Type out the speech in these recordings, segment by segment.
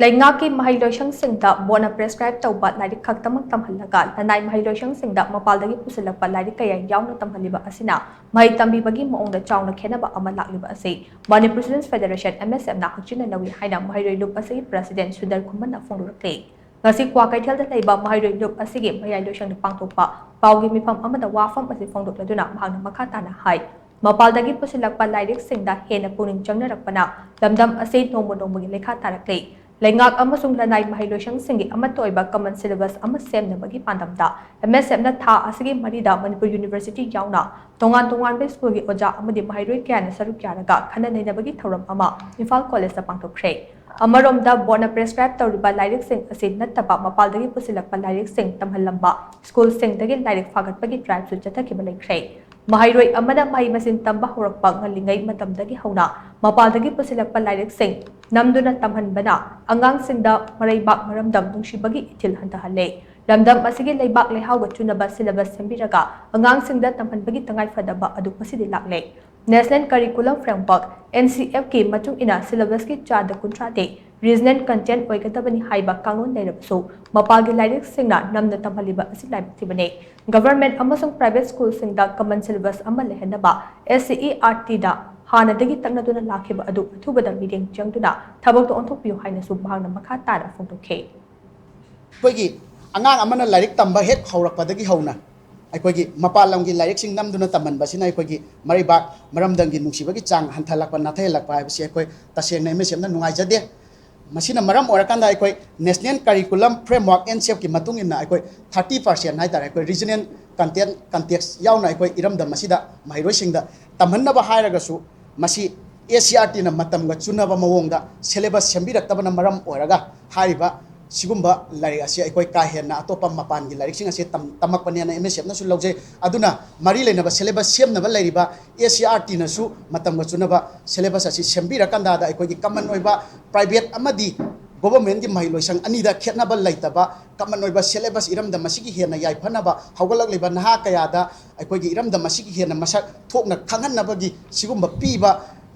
ꯂꯩꯉꯥꯛꯀꯤ ꯃꯍꯩꯂꯣꯏꯁꯪꯁꯤꯡꯗ ꯕꯣꯔꯗꯅ ꯄ꯭ꯔꯦꯁꯀ꯭ꯔꯥꯏꯕ ꯇꯧꯕ ꯂꯥꯏꯔꯤꯛ ꯈꯛꯇꯃꯛ ꯇꯝꯍꯜꯂꯒ ꯂꯅꯥꯏ ꯃꯍꯩꯂꯣꯏꯁꯪꯁꯤꯡꯗ ꯃꯄꯥꯟꯗꯒꯤ ꯄꯨꯁꯤꯜꯂꯛꯄ ꯂꯥꯏꯔꯤꯛ ꯀꯌꯥ ꯌꯥꯎꯅ ꯇꯝꯍꯜꯂꯤꯕ ꯑꯁꯤꯅ ꯃꯍꯩ ꯇꯝꯕꯤꯕꯒꯤ ꯃꯑꯣꯡꯗ ꯆꯥꯎꯅ ꯈꯦꯠꯅꯕ ꯑꯃ ꯂꯥꯛꯂꯤꯕ ꯑꯁꯤ ꯃꯅꯤꯄꯨꯔ ꯁ꯭ꯇꯨꯗꯦꯟꯠꯁ ꯐꯦꯗꯔꯦꯁꯟ MSFꯅ ꯍꯛꯆꯤꯟꯅ ꯂꯧꯏ ꯍꯥꯏꯅ ꯃꯍꯩꯔꯣꯏ ꯂꯨꯞ ꯑꯁꯤꯒꯤ ꯄ꯭ꯔꯦꯁꯤꯗꯦꯟꯠ ꯁꯨꯟꯗꯔ ꯈꯨꯃꯟꯅ ꯐꯣꯡꯗꯣꯔꯛꯂꯤ꯫ ꯉꯁꯤ ꯀ꯭ꯋꯥꯀꯩꯊꯦꯜꯗ ꯂꯩꯕ ꯃꯍꯩꯔꯣꯏ ꯂꯨꯞ ꯑꯁꯤꯒꯤ ꯃꯌꯥꯏꯂꯣꯏꯁꯪꯗ ꯄꯥꯡꯊꯣꯛꯄ ꯄꯥꯎꯒꯤ ꯃꯤꯐꯝ ꯑꯃꯗ ꯋꯥꯐꯝ ꯑꯁꯤ ꯐꯣꯡꯗꯣꯛꯂꯗꯨꯅ ꯃꯍꯥꯛꯅ ꯃꯈꯥ ꯇꯥꯅ ꯍꯥꯏ ꯃꯄꯥꯟꯗꯒꯤ ꯄꯨꯁꯤꯜꯂꯛꯄ ꯂꯥꯏꯔꯤꯛꯁꯤꯡꯗ ꯍꯦꯟꯅ ꯄꯨꯛꯅꯤꯡ ꯆꯪꯅꯔꯛꯄꯅ ꯂꯝꯗꯝ ꯑꯁꯤ ꯅꯣꯡꯃ ꯅꯣꯡꯃꯒꯤ ꯂꯩꯈꯥ ꯇꯥꯔꯛꯂꯤ꯫ ꯂꯩꯉꯥꯛ ꯑꯃꯁꯨꯡ ꯂꯅꯥꯏ ꯃꯍꯩꯂꯣꯏꯁꯪꯁꯤꯡꯒꯤ ꯑꯃꯠꯇ ꯑꯣꯏꯕ ꯀꯃꯟ ꯁꯤꯂꯦꯕꯁ ꯑꯃ ꯁꯦꯝꯅꯕꯒꯤ ꯄꯥꯟꯗꯝꯗ MSFꯅ ꯊꯥ ꯑꯁꯤꯒꯤ ꯃꯔꯤꯗ ꯃꯅꯤꯄꯨꯔ ꯌꯨꯅꯤꯚꯔꯁꯤꯇꯤ ꯌꯥꯎꯅ ꯇꯣꯉꯥꯟ ꯇꯣꯉꯥꯟꯕ ꯁ꯭ꯀꯨꯜꯒꯤ ꯑꯣꯖꯥ ꯑꯃꯗꯤ ꯃꯍꯩꯔꯣꯏ ꯀꯌꯥꯅ ꯁꯔꯨꯛ ꯌꯥꯔꯒ ꯈꯟꯅ ꯅꯩꯅꯕꯒꯤ ꯊꯧꯔꯝ ꯑꯃ ꯏꯝꯐꯥꯜ ꯀꯣꯂꯦꯖꯇ ꯄꯥꯡꯊꯣꯛꯈ꯭ꯔꯦ꯫ ꯑꯃꯔꯣꯝꯗ ꯕꯣꯔꯗꯅ ꯄ꯭ꯔꯦꯁꯀ꯭ꯔꯥꯏꯕ ꯇꯧꯔꯤꯕ ꯂꯥꯏꯔꯤꯛꯁꯤꯡ ꯑꯁꯤ ꯅꯠꯇꯕ ꯃꯄꯥꯟꯗꯒꯤ ꯄꯨꯁꯤꯜꯂꯛꯄ ꯂꯥꯏꯔꯤꯛꯁꯤꯡ ꯇꯝꯍꯜꯂꯝꯕ ꯁ꯭ꯀꯨꯜꯁꯤꯡꯗꯒꯤ ꯂꯥꯏꯔꯤꯛ ꯐꯥꯒꯠꯄꯒꯤ ꯗ꯭ꯔꯥꯏꯕꯁꯨ ꯆꯠꯊꯈꯤꯕ ꯂꯩꯈ꯭ꯔꯦ꯫ ꯃꯍꯩꯔꯣꯏ ꯑꯃꯅ ꯃꯍꯩ ꯃꯁꯤꯡ ꯇꯝꯕ ꯍꯧꯔꯛꯄ ꯉꯜꯂꯤꯉꯩ ꯃꯇꯝꯗꯒꯤ ꯍꯧꯅ ꯃꯄꯥꯟꯗꯒꯤ ꯄꯨꯁꯤꯜꯂꯛꯄ ꯂꯥꯏꯔꯤꯛꯁꯤꯡ ꯅꯝꯗꯨꯅ ꯇꯝꯍꯟꯕꯅ ꯑꯉꯥꯡꯁꯤꯡꯗ ꯃꯔꯩꯕꯥꯛ ꯃꯔꯝꯗꯝ ꯅꯨꯡꯁꯤꯕꯒꯤ ꯏꯊꯤꯜ ꯍꯟꯊꯍꯜꯂꯦ꯫ ꯂꯝꯗꯝ ꯑꯁꯤꯒꯤ ꯂꯩꯕꯥꯛ ꯂꯩꯍꯥꯎꯒ ꯆꯨꯅꯕ ꯁꯤꯂꯦꯕꯁ ꯁꯦꯝꯕꯤꯔꯒ ꯑꯉꯥꯡꯁꯤꯡꯗ ꯇꯝꯍꯟꯕꯒꯤ ꯇꯉꯥꯏꯐꯗꯕ ꯑꯗꯨ ꯉꯁꯤꯗꯤ ꯂꯥꯛꯂꯦ꯫ ꯅꯦꯁꯅꯦꯜ ꯀꯔꯤꯀꯨꯂꯝ ꯐ꯭ꯔꯦꯝꯋꯥꯔꯛ (NCFꯀꯤ) ꯃꯇꯨꯡ ꯏꯟꯅ ꯁꯤꯂꯦꯕꯁꯀꯤ ꯆꯥꯗ 30ꯗꯤ ꯔꯤꯖꯅꯦꯜ ꯀꯟꯇꯦꯟꯠ ꯑꯣꯏꯒꯗꯕꯅꯤ ꯍꯥꯏꯕ ꯀꯥꯡꯂꯣꯟ ꯂꯩꯔꯕꯁꯨ ꯃꯄꯥꯟꯒꯤ ꯂꯥꯏꯔꯤꯛꯁꯤꯡꯅ ꯅꯝꯅ ꯇꯝꯍꯜꯂꯤꯕ ꯑꯁꯤ ꯂꯥꯏꯕꯛ ꯊꯤꯕꯅꯤ꯫ ꯒꯚꯔꯟꯃꯦꯟꯠ ꯑꯃꯁꯨꯡ ꯄ꯭ꯔꯥꯏꯚꯦꯠ ꯁ꯭ꯀꯨꯜꯁꯤꯡꯗ ꯀꯃꯟ ꯁꯤꯂꯦꯕꯁ ꯑꯃ ꯂꯩꯍꯟꯅꯕ SCERT-ꯗ ꯍꯥꯟꯅꯗꯒꯤ ꯇꯛꯅꯗꯨꯅ ꯂꯥꯛꯈꯤꯕ ꯑꯗꯨ ꯑꯊꯨꯕꯗ ꯃꯤꯠꯌꯦꯡ ꯆꯪꯗꯨꯅ ꯊꯕꯛꯇ ꯑꯣꯟꯊꯣꯛꯄꯤꯌꯨ ꯍꯥꯏꯅꯁꯨ ꯃꯍꯥꯛꯅ ꯃꯈꯥ ꯇꯥꯅ ꯐꯣꯡꯗꯣꯛꯈꯤ꯫ ꯑꯩꯈꯣꯏꯒꯤ ꯑꯉꯥꯡ ꯑꯃꯅ ꯂꯥꯏꯔꯤꯛ ꯇꯝꯕ ꯍꯦꯛ ꯍꯧꯔꯛꯄꯗꯒꯤ ꯍꯧꯅ ꯑꯩꯈꯣꯏꯒꯤ ꯃꯄꯥꯟ ꯂꯝꯒꯤ ꯂꯥꯏꯔꯤꯛꯁꯤꯡ ꯅꯝꯗꯨꯅ ꯇꯝꯍꯟꯕꯁꯤꯅ ꯑꯩꯈꯣꯏꯒꯤ ꯃꯔꯩꯕꯥꯛ ꯃꯔꯝꯗꯝꯒꯤ ꯅꯨꯡꯁꯤꯕꯒꯤ ꯆꯥꯡ ꯍꯟꯊꯍꯜꯂꯛꯄ ꯅꯥꯊꯩꯍꯜꯂꯛꯄ ꯍꯥꯏꯕꯁꯤ ꯑꯩꯈꯣꯏ ꯇꯁꯦꯡꯅ MSFꯅ ꯅꯨꯡꯉꯥꯏꯖꯗꯦ꯫ ꯃꯁꯤꯅ ꯃꯔꯝ ꯑꯣꯏꯔꯀꯥꯟꯗ ꯑꯩꯈꯣꯏ ꯅꯦꯁꯅꯦꯜ ꯀꯔꯤꯀꯨꯂꯝ ꯐ꯭ꯔꯦꯝꯋꯥꯔꯛ NCFꯀꯤ ꯃꯇꯨꯡ ꯏꯟꯅ ꯑꯩꯈꯣꯏ 30% ꯍꯥꯏꯇꯥꯔꯦ ꯑꯩꯈꯣꯏ ꯔꯤꯖꯅꯦꯜ ꯀꯟꯇꯦꯛꯁ ꯌꯥꯎꯅ ꯑꯩꯈꯣꯏ ꯏꯔꯝꯗꯝ ꯑꯁꯤꯗ ꯃꯍꯩꯔꯣꯏꯁꯤꯡꯗ ꯇꯝꯍꯟꯅꯕ ꯍꯥꯏꯔꯒꯁꯨ ꯃꯁꯤ SCERT-ꯅ ꯃꯇꯝꯒ ꯆꯨꯅꯕ ꯃꯑꯣꯡꯗ ꯁꯤꯂꯦꯕꯁ ꯁꯦꯝꯕꯤꯔꯛꯇꯕꯅ ꯃꯔꯝ ꯑꯣꯏꯔꯒ ꯍꯥꯏꯔꯤꯕ सिगुम्बा लाइरिक असी अखोई का हेन्ना अतोपा मपान की लाइरिक सिंग असी तमकपनेना MSF नसु लौजे अदुना मरी लेनबा सिलेबस सेमनबा लैरिबा SCERT नसु मतमगा चुनबा सिलेबस असी सेमबिरकंदा दा अखोई कमन ओइबा प्राइवेट अमदी गवर्नमेंट की महिलोइसंग अनिदा खेतनबा लैतबा कमन ओइबा सिलेबस इरमदा मसिगी हेन्ना याइफनबा हौगलगलिबा नहा कयादा अखोई इरमदा मसिगी हेन्ना मसक थोकना खंगनबगी सिगुम्बा पीबा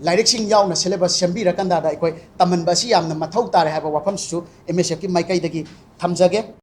लाइरिक सिंग यावना सिलेबस सेमबिरकंदा दा अखोई तमनबा असी यामना मथौ तारे हाबा वाफमसु MSF की माइकैदगी थमजगे।